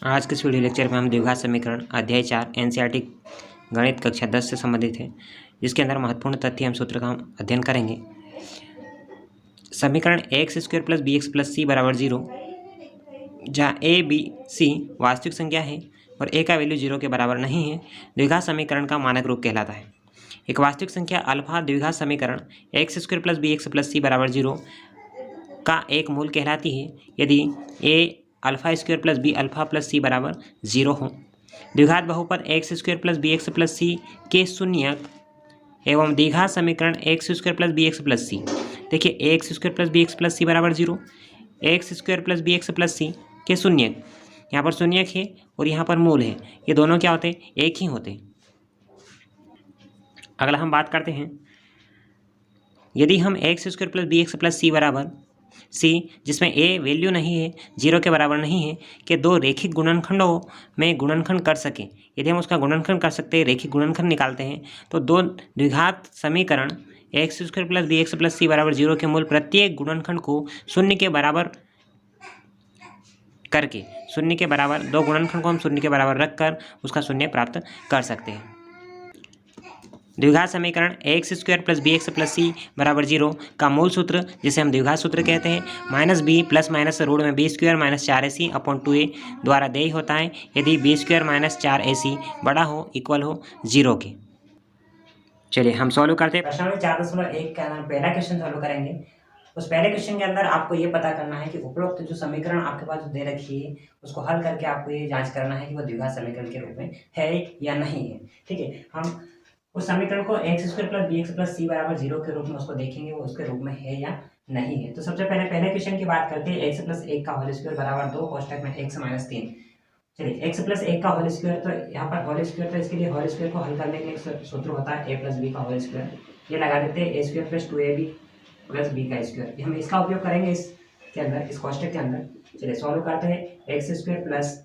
आज के इस वीडियो लेक्चर में हम द्विघात समीकरण अध्याय 4 एनसीईआरटी गणित कक्षा 10 से संबंधित है, जिसके अंदर महत्वपूर्ण तथ्य एवं सूत्र का हम अध्ययन करेंगे। समीकरण x² plus b x plus c बराबर 0, जहाँ a b c वास्तविक संख्या है और a का वैल्यू 0 के बराबर नहीं है, द्विघात समीकरण का मानक रूप कहलाता है। एक वास्तविक संख्या अल्फा द्विघात समीकरण x² plus b x plus c बराबर 0 का एक मूल कहलाती है यदि a alpha square plus b alpha plus c बराबर 0 हो। द्विघात बहुपद x² plus b x plus c के शून्यक एवं द्विघात समीकरण x² plus b x plus c. देखिए x² plus b x plus c बराबर 0, x² plus b x plus c के शून्यक, यहाँ पर शून्यक है और यहाँ पर मूल है, ये दोनों क्या होते हैं? एक ही होते। अगला हम बात करते हैं, यदि हम x² plus b x plus c बराबर सी, जिसमें a वैल्यू नहीं है, 0 के बराबर नहीं है, के दो रेखिक गुणनखंडों में गुणनखंड कर सकें। यदि हम उसका गुणनखंड कर सकते हैं, रेखिक गुणनखंड निकालते हैं, तो दो द्विघात समीकरण x² plus b x plus c बराबर 0 के मूल प्रत्येक गुणनखंड को शून्य के बराबर करके, शून्य के बराबर दो गुणनखंड को हम शून्य के बराबर रखकर उसका शून्य प्राप्त कर सकते हैं। द्विघात समीकरण x² plus b x plus c बराबर 0 का मूल सूत्र, जिसे हम द्विघात सूत्र कहते हैं, minus B plus minus root में b² minus 4ac upon 2a द्वारा देय होता है यदि b² माइनस 4ac बड़ा हो, इक्वल हो 0 के। चलिए हम सॉल्व करते हैं। प्रश्न 4.1 का पहला क्वेश्चन सॉल्व करेंगे। उस पहले क्वेश्चन के अंदर आपको ये पता करना है कि उपरोक्त जो समीकरण आपके पास दे रखी है, उसको हल करके आपको ये जांच करना है कि वो द्विघात समीकरण के रूप में है या नहीं है। ठीक है, हम उस समीकरण को x² plus b x plus c बराबर 0 के रूप में उसको देखेंगे, वो उसके रूप में है या नहीं है। तो सबसे पहले क्वेश्चन की बात करते हैं। x प्लस 1 का होल स्क्वायर बराबर 2 कोष्टक में x माइनस 3। चलिए x प्लस 1 का होल स्क्वायर, तो यहाँ पर होल स्क्वायर, तो इसके लिए होल स्क्वायर को हल करने के लिए सूत्र होता है a प्लस बी का होल स्क्वायर। ये लगा देते हैं a² plus 2ab plus b का स्क्वायर। हम इसका उपयोग करेंगे इसके अंदर, इस कोष्टक के अंदर। चलिए सॉल्व करते हैं। x² प्लस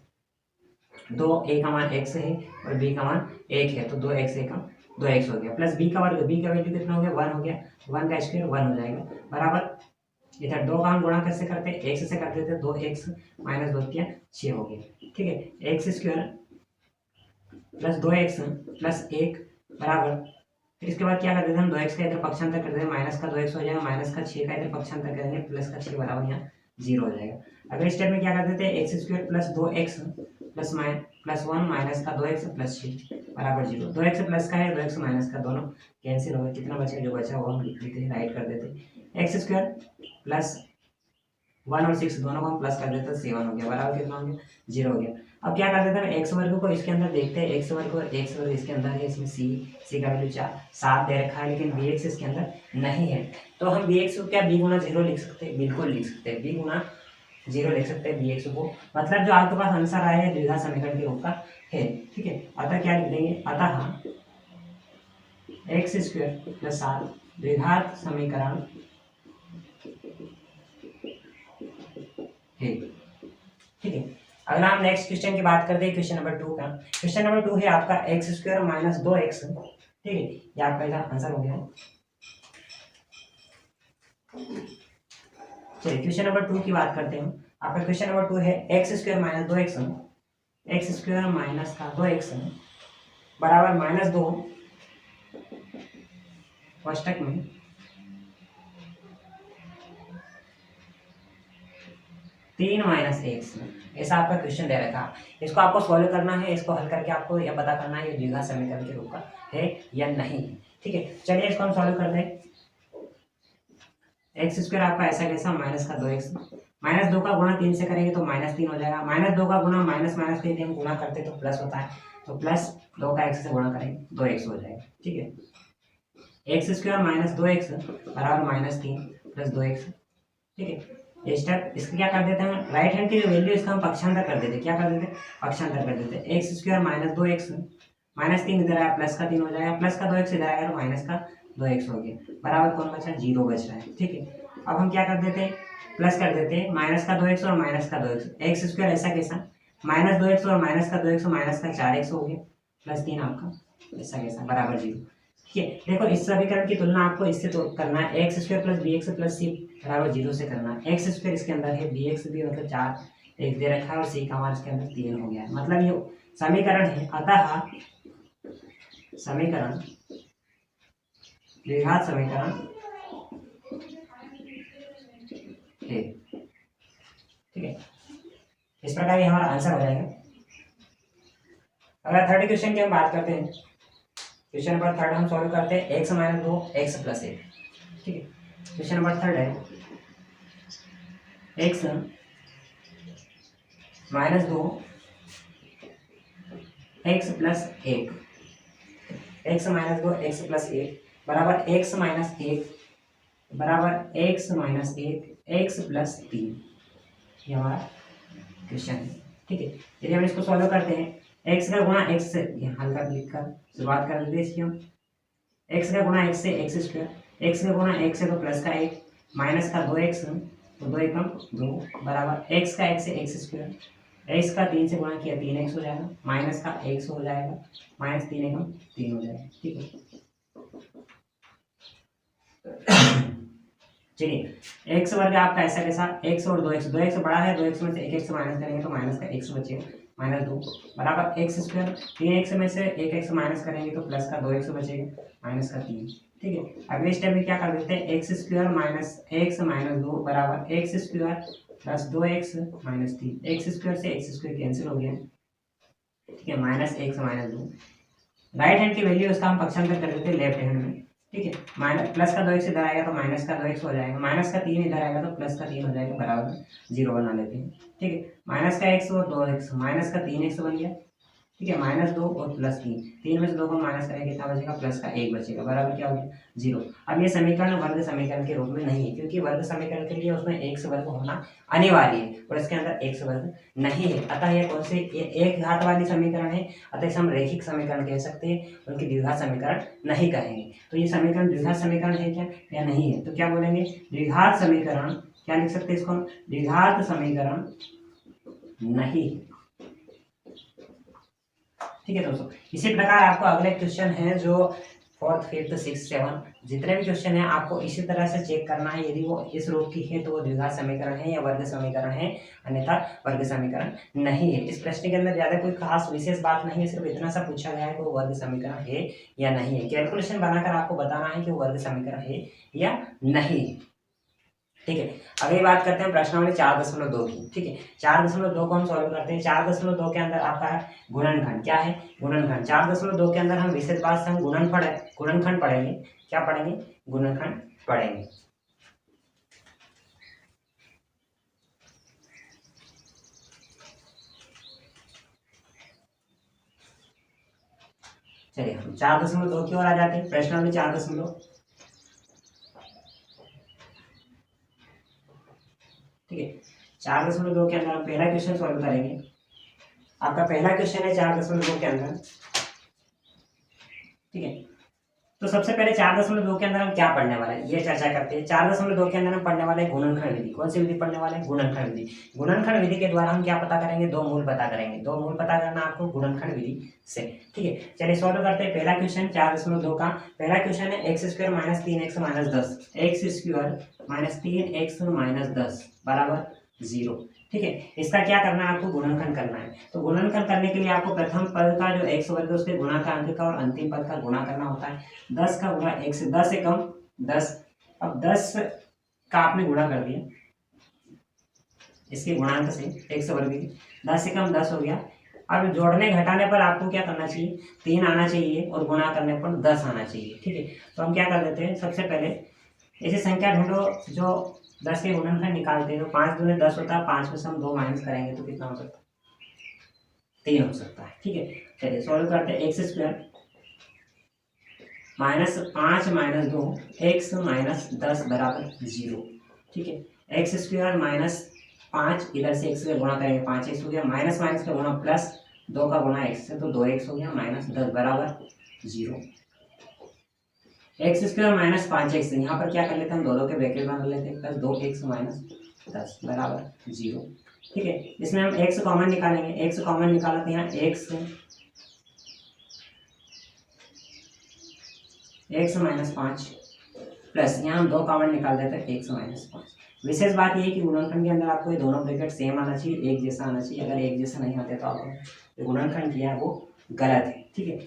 2 a का मान x है और b का मान 1 है, तो 2x a का 2x हो गया, प्लस b का वर्ग, b का वैल्यू कितना हो गया? 1 हो गया, 1 का स्क्वायर 1 हो जाएगा, बराबर इधर 2 का हम गुणा कैसे करते हैं? x से कर देते हैं, 2x माइनस 2 क्या 6 हो गया। ठीक है, x square plus 2x plus 1 बराबर, फिर इसके बाद क्या कर देते हैं हम? 2x का इधर पक्षांतर कर देते हैं, माइनस का 2x हो जाएगा, माइनस का 6 का इधर पक्षांतर करेंगे, प्लस का 6 बराबर यहाँ 0 हो जाएगा। अगले स्टेप में क्या कर देते हैं? x square plus 2x plus 1 minus का 2x प्लस 6 बराबर 0। 2x प्लस का है, 2x माइनस का, दोनों कैंसिल हो गए। कितना बचेगा? जो बचा वो हम लिख देते हैं, राइट कर देते हैं। x स्क्वायर प्लस 1 और 6 दोनों को हम प्लस कर देते हैं, 7 हो गया, बराबर कितना हो गया? 0 हो गया। अब क्या कर देते हैं? x वर्ग को इसके अंदर देखते हैं, x वर्ग और x वर्ग इसके अंदर है, इसमें c का वैल्यू 7 दे रखा है, लेकिन bx इसके अंदर नहीं है, तो हम bx को क्या b गुना 0 लिख सकते हैं? बिल्कुल लिख सकते हैं, b गुना 0 लिख सकते हैं bx को, मतलब जो आपके पास आंसर आया है द्विघात समीकरण के रूप का है। ठीक है, अतः क्या लिख देंगे? अतः x² प्लस 7 द्विघात समीकरण है। ठीक है, अगला हम नेक्स्ट क्वेश्चन की बात करते हैं, क्वेश्चन नंबर 2 का। क्वेश्चन नंबर 2 है आपका x² माइनस 2x। ठीक है, ये आपका इधर आंसर हो गया। चलिए क्वेश्चन नंबर 2 की बात करते हैं। आपका क्वेश्चन नंबर 2 है x² minus 2x, x² minus का 2x बराबर माइनस 2 कोष्टक में 3 माइनस x, ऐसा आपका क्वेश्चन दे रखा है। इसको आपको सॉल्व करना है, इसको हल करके आपको यह पता करना है ये द्विघात समीकरण के रूप का है या नहीं। ठीक है, चलिए इसको हम सॉल्व करते हैं। x² आपका ऐसा कैसा? माइनस का 2x, माइनस 2 का गुणा 3 से करेंगे तो माइनस 3 हो जाएगा, माइनस 2 का गुणा माइनस माइनस को यदि हम गुणा करते तो प्लस होता है, तो प्लस 2 का x से गुणा करेंगे 2x हो जाएगा। ठीक है, x² माइनस 2x बराबर माइनस 3 प्लस 2x। ठीक है, ये स्टेप इसका क्या कर देते हैं? राइट हैंड की जो वैल्यू इसका हम पक्षांतर कर देते हैं। क्या कर देते? पक्षांतर कर देते हैं। x² माइनस 2x माइनस 3 इधर आया, प्लस का 3 हो जाएगा, प्लस का 2x इधर आएगा तो माइनस का 2x हो गया, बराबर कौन बचा? 0 बच रहा है। ठीक है, अब हम क्या कर देते हैं? प्लस कर देते हैं, माइनस का 2x और माइनस का 2x, x² ऐसा कैसा? माइनस 2x और माइनस का 2x माइनस का 4x हो गया, प्लस 3 आपका ऐसा कैसा बराबर 0। ठीक है, देखो इस समीकरण की तुलना आपको इससे तो करना है, x² plus b x plus c बराबर 0 से करना है। x² इसके अंदर है, bx भी मतलब 4 एक दे रखा है और सी का मान इसके अंदर 3 हो गया है। मतलब ये समीकरण है, अतः समीकरण द्विघात समीकरण है। ठीक है, इस प्रकार ये हमारा आंसर हो जाएगा। अगर थर्ड क्वेश्चन की हम बात करते हैं, क्वेश्चन नंबर थर्ड हम सॉल्व करते हैं x माइनस 2 x प्लस 1। ठीक है, क्वेश्चन नंबर थर्ड है x minus 2 x plus 1, x minus 2 x plus 1 बराबर x माइनस 1 बराबर x माइनस 1 x प्लस 3। ये हमारा क्वेश्चन है। ठीक है, यदि हम इसको सॉल्व करते हैं, x का गुणा x से हल्का लिखकर शुरुआत कर देते हैं इसकी हम। x का गुणा x से x स्क्वायर, x का गुणा x से तो प्लस का 1 माइनस का 2x, तो 2 एकम 2 बराबर x का x से x स्क्वायर, x का 3 से गुणा किया 3x हो जाएगा, माइनस का x हो जाएगा, माइनस 3 एकम 3 हो जाएगा। ठीक है, चलिए x वर्ग आपका ऐसा कैसा, x और 2x, 2x बड़ा है, 2x में से 1x माइनस करेंगे तो माइनस का x बचेगा, माइनस 2 बराबर x स्क्वायर, 3x में से 1x माइनस करेंगे तो प्लस का 2x बचेगा, माइनस का 3। ठीक है, अगले स्टेप में क्या कर देते हैं, x square minus x minus 2 बराबर x square plus 2x minus 3, x square से एक्स स्क्वायर कैंसिल हो गया। ठीक है, minus x minus 2, right hand की वैल्यू उसका हम पक्षांतर कर देते हैं लेफ्ट हैंड में। ठीक है, माइनस प्लस का 2x इधर आएगा तो माइनस का 2x हो जाएगा, माइनस का 3 इधर आएगा तो प्लस का 3 हो जाएगा, बराबर 0 बना लेते हैं। ठीक है, माइनस का x और 2x, माइनस का 3x बन गया। ठीक है, माइनस 2 और प्लस 3, 3 में से 2 को माइनस करेंगे कितना बचेगा, प्लस का 1 बचेगा, बराबर क्या हो गया 0। अब ये समीकरण वर्ग समीकरण के रूप में नहीं है, क्योंकि वर्ग समीकरण के लिए उसमें x वर्ग होना अनिवार्य है और इसके अंदर x वर्ग नहीं है, अतः ये कौन से एक घात वाली समीकरण है, अतः इसे हम रैखिक समीकरण कह सकते हैं, उनकी द्विघात समीकरण नहीं कहेंगे। तो ये समीकरण द्विघात समीकरण है क्या या नहीं है, तो क्या बोलेंगे, द्विघात समीकरण, क्या लिख सकते हैं इसको, द्विघात समीकरण नहीं। ठीक है दोस्तों, इसी प्रकार आपको अगले क्वेश्चन है जो 4th 5th 6th 7 जितने भी क्वेश्चन है आपको इसी तरह से चेक करना है, यदि वो इस रूप की है तो वो द्विघात समीकरण है या वर्ग समीकरण है, अन्यथा वर्ग समीकरण नहीं है। इस प्रश्न के अंदर ज्यादा कोई खास विशेष बात नहीं है, सिर्फ इतना सा पूछा गया है कि वो वर्ग समीकरण है या नहीं है। कैलकुलेशन बनाकर आपको बताना है कि वो वर्ग समीकरण है या नहीं। ठीक है, अगली बात करते हैं प्रश्नावली 4.2 की। ठीक है, 4.2 को हम सॉल्व करते हैं। 4.2 के अंदर आपका है गुणनखंड, क्या है गुणनखंड। 4.2 के अंदर हम विशेष बात से हम गुणनखंड पढ़ेंगे। क्या पढ़ेंगे, गुणनखंड पढ़ेंगे। चलिए हम 4.2 की ओर आ जाते हैं। प्रश्नावली 4.2। ठीक है, 4.2 के अंदर हम पहला क्वेश्चन सॉल्व करेंगे। आपका पहला क्वेश्चन है 4.2 के अंदर। ठीक है, तो सबसे पहले 4.2 के अंदर हम क्या पढ़ने वाले हैं ये चर्चा करते हैं। 4.2 के अंदर हम पढ़ने वाले हैं गुणनखंड विधि। कौन सी विधि पढ़ने वाले हैं, गुणनखंड विधि। गुणनखंड विधि के द्वारा हम क्या पता करेंगे, दो मूल पता करेंगे। दो मूल पता करना आपको गुणनखंड विधि से। ठीक है, चलिए सॉल्व करते हैं। पहला क्वेश्चन 4.2 का पहला क्वेश्चन है x square minus 3x minus 10, x square minus 3x minus 10 बराबर 0। ठीक है, इसका क्या करना है, आपको गुणनखंड करना है। तो गुणनखंड करने के लिए आपको प्रथम पद का जो x वर्ग है उसके गुणा का अंक का और अंतिम पद का गुणा करना होता है। 10 का गुणा 1 से 10 से कम 10। अब 10 का आपने गुणा कर दिया इसके गुणांक से, x वर्ग की 10 से कम 10 हो गया। अब जोड़ने घटाने पर आपको क्या करना चाहिए, 3 आना चाहिए और गुणा करने पर 10 आना चाहिए। ठीक है, तो हम क्या कर देते हैं, सबसे पहले ऐसी संख्या ढूंढो जो 10 के गुणनखंड निकालते हैं। तो 5 दूनी 10 होता है, 5 में से हम 2 माइनस करेंगे तो कितना हो सकता है, 3 हो सकता है। ठीक है, चलिए सॉल्व करते हैं। X square minus 5 minus 2 x minus 10 बराबर 0। ठीक है, एक्स स्क्वायर माइनस 5 इधर से एक्स का गुणा करेंगे 5x हो गया, माइनस माइनस का गुणा प्लस 2 का गुणा x से तो 2x हो गया, माइनस 10 बराबर 0। एक्स स्क्वायर माइनस 5x, यहाँ पर क्या कर लेते हैं हम दोनों के ब्रैकेट बना लेते हैं, प्लस 2x माइनस 10 बराबर 0। ठीक है, इसमें हम x कॉमन निकालेंगे। x कॉमन निकाला तो यहाँ x माइनस 5 प्लस यहाँ हम 2 कॉमन निकाल देते हैं x माइनस 5 विशेष बात ये है कि गुणनखंड के अंदर आपको ये दोनों ब्रैकेट सेम आना चाहिए, एक जैसा आना चाहिए। अगर एक जैसा नहीं आते तो आपको गुणनखंड किया है वो गलत है। ठीक है,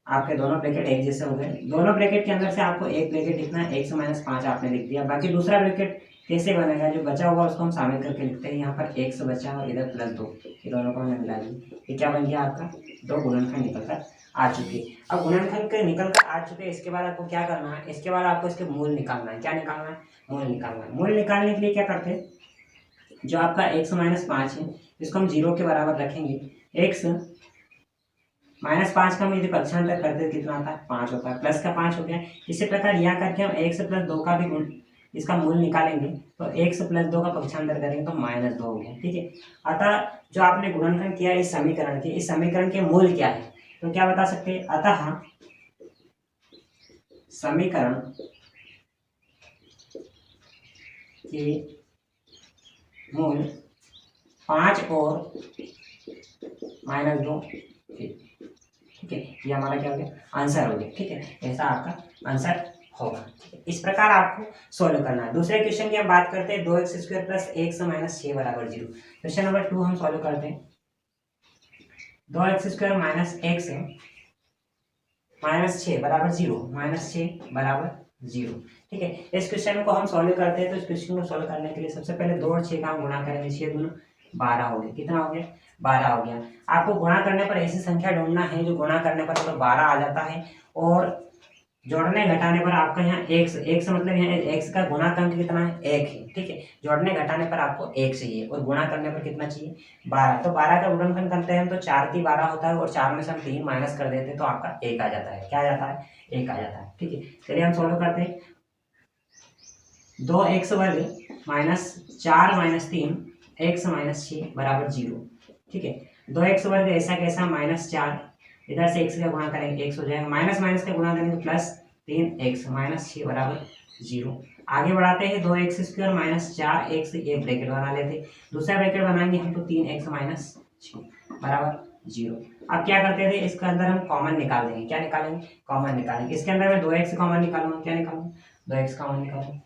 आपके दोनों ब्रैकेट एक जैसे हो गए। दोनों ब्रैकेट के अंदर से आपको एक ब्रैकेट लिखना है, 1 - 5 आपने लिख दिया। बाकी दूसरा ब्रैकेट कैसे बनेगा, जो बचा हुआ उसको हम शामिल करके लिखते हैं। यहाँ पर 1 बचा और इधर +2, ये दोनों को हमने मिला दिया। ये क्या बन गया आपका, 2 गुणनखंड निकल कर आ चुके हैं। अब गुणनखंड के निकल कर आ चुके हैं, इसके बाद आपको क्या करना है, इसके बाद आपको इसके मूल निकालना है। क्या निकालना है, मूल निकालना है। मूल निकालने के लिए क्या करते हैं, जो आपका 1 - 5 है इसको हम 0 के बराबर रखेंगे। 1 - 5 का हम यदि पक्षांतर करते हैं कितना आता है, 5 होता है, प्लस का 5 हो गया। इसी प्रकार यहाँ करके हम 1 + 2 का भी इसका मूल निकालेंगे, तो 1 + 2 का पक्षांतर करेंगे तो -2 हो गया। ठीक है, अतः जो आपने गुणनखंड किया इस समीकरण के, इस समीकरण के मूल क्या है, तो क्या बता सकते हैं, अतः समीकरण के मूल 5 और -2। ठीक है, ये हमारा क्या हो गया, आंसर हो गया। ठीक है, ऐसा आपका आंसर होगा। इस प्रकार आपको सोल्व करना है। दूसरे क्वेश्चन की हम बात करते हैं, 2x² + 1 - 6 = 0। क्वेश्चन नंबर 2 हम सॉल्व करते हैं। 2x² - x - 6 = 0। ठीक है, इस क्वेश्चन को हम सॉल्व करते हैं। तो इस क्वेश्चन को सॉल्व करने के लिए सबसे पहले 2 और 6 का हम गुणा करेंगे। 6 दूनी 12 हो गया। कितना हो गया, 12 हो गया। आपको गुणा करने पर ऐसी संख्या ढूंढना है जो गुणा करने पर तो 12 आ जाता है, और जोड़ने घटाने पर आपका यहाँ x मतलब यहाँ x का गुणांक कितना है, 1 है। ठीक है, जोड़ने घटाने पर आपको 1 चाहिए और गुणा करने पर कितना चाहिए, 12। तो 12 का गुणनखंड करते हैं तो 4 × 12 होता है, और 4 में से हम 3 माइनस कर देते हैं तो आपका 1 आ जाता है। क्या आ जाता है, 1 आ जाता है। ठीक है, चलिए हम सॉल्व करते हैं। 2x² - 4 - 3 x - 6 = 0। ठीक है, 2x² ऐसा कैसा, -4, इधर से x का गुणा करेंगे x हो जाएगा, माइनस माइनस का गुणा करेंगे +3x - 6 = 0। आगे बढ़ाते हैं, 2x² - 4x, ये ब्रैकेट बना लेते। दूसरा ब्रैकेट बनाएंगे हम तो 3x - 6 = 0। अब क्या करते थे, इसके अंदर हम कॉमन निकाल देंगे। क्या निकालेंगे, कॉमन निकालेंगे। इसके अंदर मैं 2x कॉमन निकालूंगा। क्या निकालूंगा, 2x कॉमन निकालूंगा।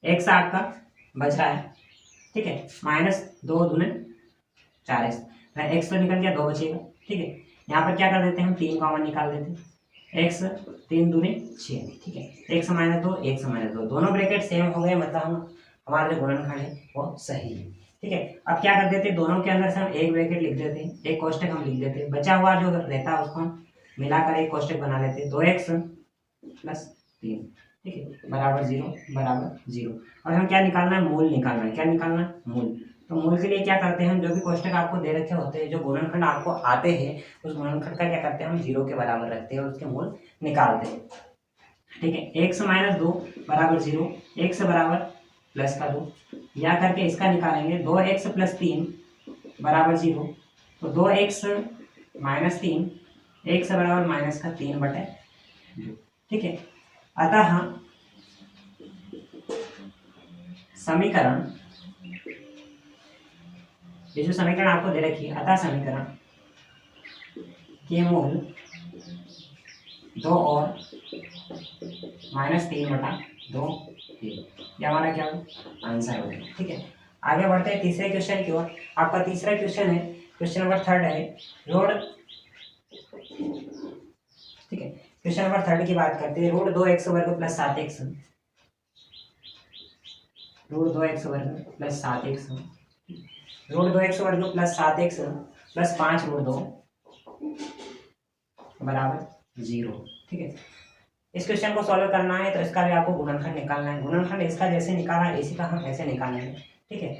x आपका बच रहा है। ठीक है, -2 दूने 4x, x तो निकल गया, 2 बचेगा। ठीक है, यहाँ पर क्या कर देते हैं, हम 3 कॉमन निकाल देते हैं। x 3 दूने 6। ठीक है, 1 - 2 1 - 2 दोनों ब्रैकेट सेम हो गए, मतलब हम हमारा जो गुणनखंड है वो सही है। ठीक है, अब क्या कर देते हैं, दोनों के अंदर से हम एक ब्रैकेट लिख देते हैं, एक कोष्टक हम लिख देते हैं। बचा हुआ जो रहता है उसको हम मिलाकर एक कोष्टक बना लेते हैं। 2x + 3, ठीक है, =0। और हम क्या निकालना है, मूल निकालना है। क्या निकालना है, मूल। तो मूल के लिए क्या करते हैं, हम जो भी कोष्टक आपको दे रखे होते हैं, जो गुणनखंड आपको आते हैं, उस गुणनखंड का क्या करते हैं, हम 0 के बराबर रखते हैं और उसके मूल निकालते हैं। ठीक है, x - 2 = 0, x बराबर +2, या करके इसका निकालेंगे। 2x + 3 = 0, तो 2x - 3 x बराबर -3/2। ठीक है, अतः समीकरण, ये जो समीकरण आपको दे रखी है, अतः समीकरण के मूल 2 और -3/2 है। ये हमारा क्या होगा, आंसर हो गया। ठीक है, आगे बढ़ते हैं तीसरे क्वेश्चन की ओर। आपका तीसरा क्वेश्चन है, क्वेश्चन नंबर 3 है, रोड। ठीक है, क्वेश्चन नंबर 3 की बात करते हैं। √2x² + 7x, √2x² + 7x, √2x² + 7x + 5√2 = 0। ठीक है, इस क्वेश्चन को सॉल्व करना है तो इसका भी आपको गुणनखंड निकालना है। गुणनखंड इसका जैसे निकाला इसी का हम ऐसे निकालेंगे। ठीक है,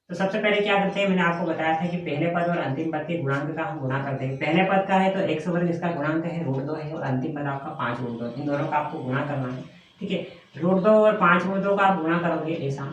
तो सबसे पहले क्या करते हैं, मैंने आपको बताया था कि पहले पद और अंतिम पद के गुणांक का हम गुणा करते हैं। पहले पद का है तो x², इसका गुणांक है √2 है, और अंतिम पद आपका 5√2, इन दोनों का आपको गुणा करना है। ठीक है, √2 और 5√2 का आप गुणा करोगे ऐसा,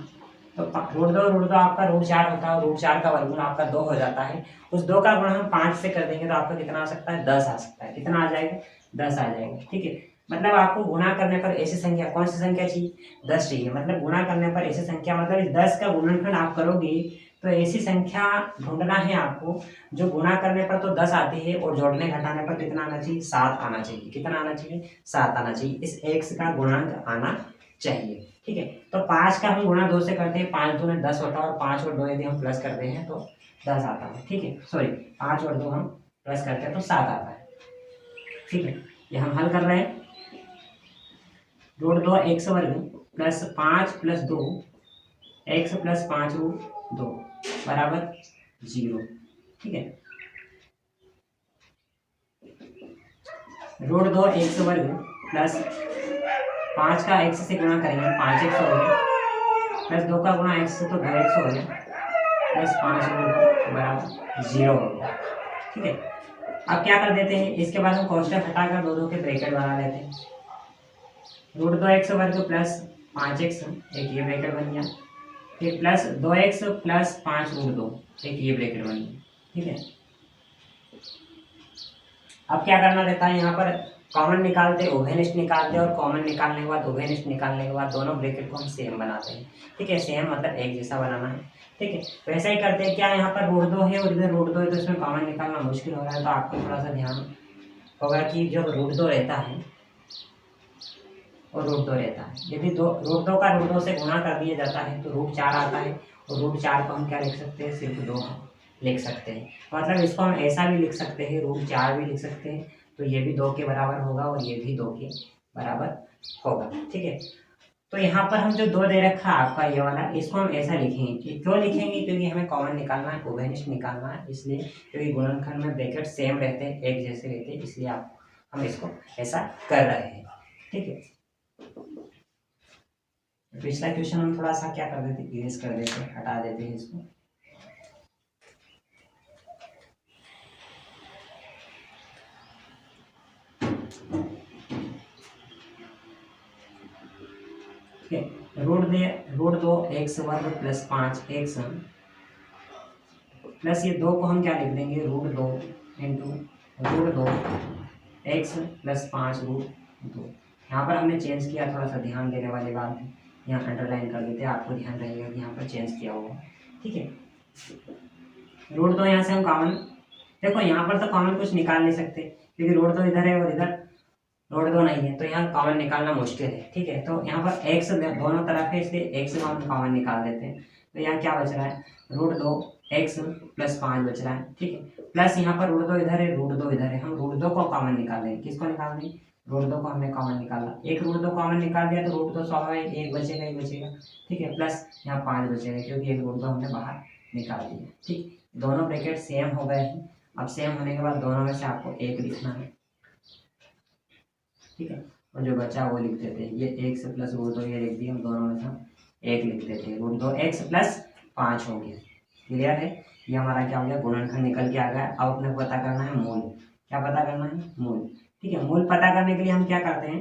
तो √2 आपका √4 होता है, और √4 का वर्गमूल आपका 2 हो जाता है। उस 2 का गुणा हम 5 से कर देंगे तो आपका कितना आ सकता है, 10 आ सकता है। कितना आ जाएगा, 10 आ जाएगा। ठीक है, मतलब आपको गुणा करने पर ऐसी संख्या, कौन सी संख्या चाहिए, 10 चाहिए। मतलब गुणा करने पर ऐसी संख्या, मतलब इस 10 का गुणनखंड आप करोगे तो ऐसी संख्या ढूंढना है आपको जो गुणा करने पर तो 10 आती है, और जोड़ने घटाने पर कितना आना चाहिए, 7 आना चाहिए। कितना आना चाहिए, 7 आना चाहिए। इस x का गुणांक आना चाहिए। ठीक है। तो 5 का हम गुणा 2 से करते हैं, 5 दूनी 10 होता है और 5 और 2 यदि हम प्लस करते हैं तो 10 आता है। ठीक है, सॉरी 5 और 2 हम प्लस करते हैं तो 7 आता है। ठीक है, ये हम हल कर रहे हैं। √2 x वर्ग प्लस 5 प्लस 2 x प्लस 5 √2 बराबर 0। ठीक है, √2 x वर्ग प्लस 5 का x से गुणा करेंगे 5x हो गया, प्लस 2 का गुणा x से तो 2x हो गया, प्लस 5 बराबर 0 हो गया। ठीक है, अब क्या कर देते हैं, इसके बाद हम कोष्टक हटाकर दो के ब्रैकेट बना लेते हैं। √2 x वर्ग प्लस 5x, एक ये ब्रैकेट बन गया, फिर प्लस 2x प्लस 5 √2, एक ये ब्रैकेट बन गया। ठीक है, अब क्या करना रहता है, यहाँ पर कॉमन निकालते उभयनिष्ठ निकालते और कॉमन निकालने के बाद उभयनिष्ठ निकालने के बाद दोनों ब्रैकेट को हम सेम बनाते हैं। ठीक है, सेम मतलब एक जैसा बनाना है। ठीक है, तो ऐसा ही करते हैं। क्या यहाँ पर √2 है और इधर √2 है तो इसमें कॉमन निकालना मुश्किल हो रहा है, तो आपको थोड़ा सा ध्यान होगा कि जब √2 रहता है और √2 रहता है, यदि √2 का √2 से गुणा कर दिया जाता है तो √4 आता है, और √4 को हम क्या लिख सकते हैं, सिर्फ 2 लिख सकते हैं। मतलब इसको हम ऐसा भी लिख सकते हैं, √4 भी लिख सकते हैं, तो ये भी 2 के बराबर होगा और ये भी 2 के बराबर होगा। ठीक है, तो यहाँ पर हम जो 2 दे रखा है आपका ये वाला, इसको हम ऐसा लिखेंगे। क्यों लिखेंगे, क्योंकि हमें कॉमन निकालना है, उभयनिष्ठ निकालना है, इसलिए क्योंकि गुणनखंड में ब्रैकेट सेम रहते हैं, एक जैसे रहते हैं, इसलिए हम इसको ऐसा कर रहे हैं। ठीक है, पिछला क्वेश्चन हम थोड़ा सा क्या कर देते, इरेज कर देते, हटा देते हैं इसको। ठीक है, √2 x वर्ग प्लस 5x प्लस ये 2 को हम क्या लिख देंगे, √2 इंटू √2 x प्लस 5 √2। यहाँ पर हमने चेंज किया, थोड़ा सा ध्यान देने वाली बात है, यहाँ अंडरलाइन कर देते हैं, आपको ध्यान रहेगा कि यहाँ पर चेंज किया होगा। ठीक है, √2 यहाँ से हम कॉमन, देखो यहाँ पर तो कॉमन कुछ निकाल नहीं सकते क्योंकि √2 इधर है और इधर √2 नहीं है, तो यहाँ कॉमन निकालना मुश्किल है। ठीक है, तो यहाँ पर x दोनों तरफ है, इसलिए x को हम कॉमन निकाल देते हैं। तो यहाँ क्या बच रहा है, √2 x प्लस 5 बच रहा है। ठीक है, प्लस यहाँ पर √2 इधर है, √2 इधर है, हम √2 को कॉमन निकाल देंगे। किसको निकाल देंगे, √2 को हमने कॉमन निकाला, एक √2 कॉमन निकाल दिया तो √2 स्वाभाविक एक बचेगा, एक बचेगा। ठीक है, प्लस यहाँ 5 बचेगा क्योंकि एक √2 हमने बाहर निकाल दिया। ठीक, दोनों ब्रैकेट सेम हो गए हैं। अब सेम होने के बाद दोनों में से आपको एक लिखना है। ठीक है, और जो बचा वो लिख देते हैं, ये x प्लस √2 ये लिख दिया, हम दोनों में से एक लिख देते हैं, √2 x प्लस 5 हो गया। क्लियर है, ये हमारा क्या हो गया, गुणनखंड निकल के आ गया। अब अपने को पता करना है मूल, क्या पता करना है, मूल। ठीक है, मूल पता करने के लिए हम क्या करते हैं,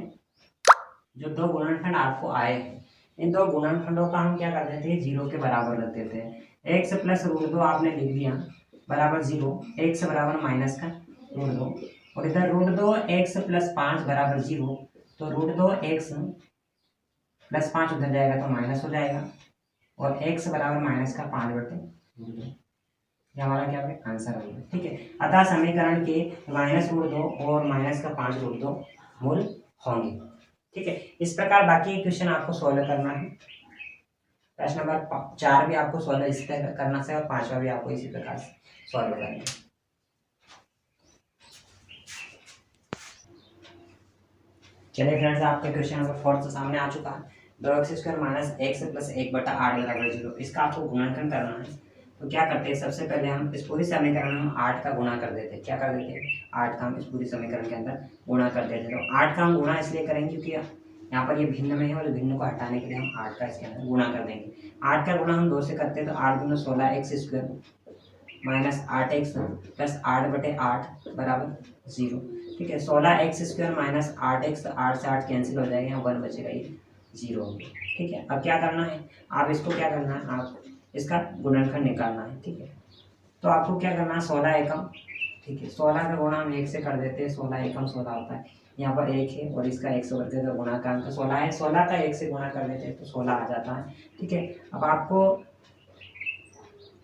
जो 2 गुणनखंड आपको आए हैं, इन 2 गुणनखंडों का हम क्या कर देते हैं, 0 के बराबर रख देते हैं। x प्लस √2 आपने लिख दिया बराबर 0, x बराबर माइनस का √2, और इधर √2 x प्लस 5 बराबर 0, तो √2 x प्लस 5 उधर जाएगा तो माइनस हो जाएगा, और x बराबर माइनस का 5/√2। ये हमारा क्या है, आंसर हो गया। ठीक है, अतः समीकरण के -√2 और माइनस का 5√2 मूल होंगे। ठीक है, इस प्रकार बाकी क्वेश्चन आपको सॉल्व करना है। प्रश्न नंबर 4 भी आपको सॉल्व इसी तरह करना है और 5वां भी आपको इसी प्रकार से सॉल्व करना है। चलिए फ्रेंड्स, आपका क्वेश्चन नंबर 4 से सामने आ चुका है। 2x² माइनस x प्लस 1/8 बराबर 0, इसका आपको गुणनखंड करना है। तो क्या करते हैं, सबसे पहले हम इस पूरी समीकरण में हम 8 का गुणा कर देते हैं। क्या कर देते हैं, 8 का हम इस पूरी समीकरण के अंदर गुणा कर देते हैं। तो 8 का हम गुणा इसलिए करेंगे क्योंकि यहाँ पर ये भिन्न में है और भिन्न को हटाने के लिए हम 8 का इसके अंदर गुणा कर देंगे। 8 का गुणा हम 2 से करते हैं, तो 8 दूनी 16x² माइनस 8x प्लस 8/8 बराबर 0। ठीक है, 16x² माइनस 8x, 8 से 8 कैंसिल हो जाएगा, यहाँ 1 बचेगा, ये 0 हो गया। ठीक है, अब क्या करना है, आप इसको क्या करना है, आप इसका गुणनखंड निकालना है। ठीक है, तो आपको क्या करना है, 16 एकम। ठीक है, 16 का गुणा हम 1 से कर देते हैं, 16 एकम 16 होता है, यहाँ पर 1 है और इसका 1 से बढ़ते तो गुणा का अंक 16 है, 16 का 1 से गुणा कर देते हैं तो 16 आ जाता है। ठीक है, अब आपको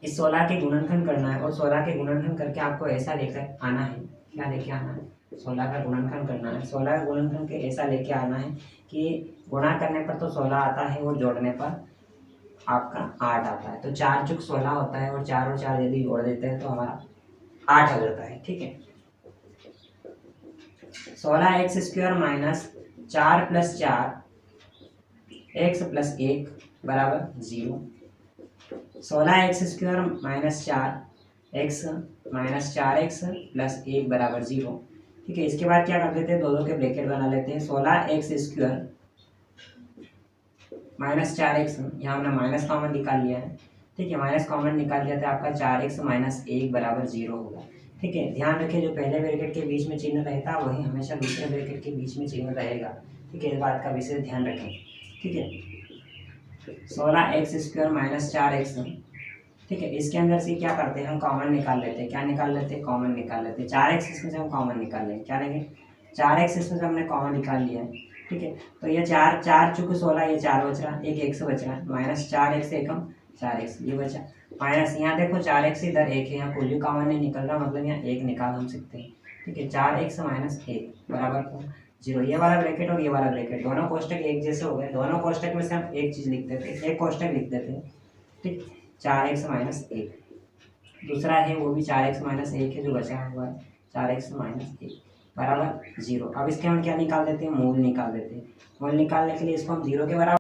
इस 16 के गुणनखंड करना है और 16 के गुणनखंड करके आपको ऐसा लेकर आना है, क्या लेके आना है, 16 का गुणनखंड करना है। 16 का गुणनखंड के ऐसा लेके आना है कि गुणा करने पर तो 16 आता है और जोड़ने पर आपका 8 आता है। तो 4 चुक 16 होता है और 4 और 4 यदि जोड़ देते हैं तो हमारा 8 आ जाता है। ठीक है, 16x² minus 4 plus 4 x plus 1 बराबर 0। 16x² minus 4 x minus 4x plus 1 बराबर 0। ठीक है, इसके बाद क्या कर देते हैं, दो के ब्रैकेट बना लेते हैं। 16x² माइनस 4x, यहाँ हमने माइनस कॉमन निकाल लिया है। ठीक है, माइनस कॉमन निकाल लिया तो आपका 4x माइनस 1 बराबर 0 होगा। ठीक है, ध्यान रखिए जो पहले ब्रैकेट के बीच में चिन्ह रहता है वही हमेशा दूसरे ब्रैकेट के बीच में चिन्ह रहेगा। ठीक है, इस बात का विशेष ध्यान रखें। ठीक है, 16x² माइनस 4x। ठीक है, इसके अंदर से क्या करते हैं, हम कॉमन निकाल लेते हैं। क्या निकाल लेते हैं, कॉमन निकाल लेते हैं। 4x इसमें से हम कॉमन निकाल लेंगे। क्या लेंगे, 4x इसमें से हमने कॉमन निकाल लिया है। ठीक है, तो ये 4 चूँकि 16, ये 4 बच रहा, एक x बच रहा है, माइनस 4x एकम 4x ये बचा, माइनस यहाँ देखो 4x इधर 1 है, यहाँ कोई भी कॉमन नहीं निकल रहा, मतलब यहाँ 1 निकाल हम सकते हैं। ठीक है, 4x माइनस 1 बराबर 0। ये वाला ब्रैकेट और ये वाला ब्रैकेट दोनों कोष्टक एक जैसे हो गए। दोनों कोष्टक में से हम एक चीज़ लिख देते हैं, एक कोष्टक लिख देते हैं। ठीक, 4x माइनस 1, दूसरा है वो भी 4x माइनस 1 है जो बचा हुआ है, 4x माइनस 1 बराबर 0। अब इसके हम क्या निकाल देते हैं, मूल निकाल देते हैं। मूल निकालने के लिए इसको हम 0 के बराबर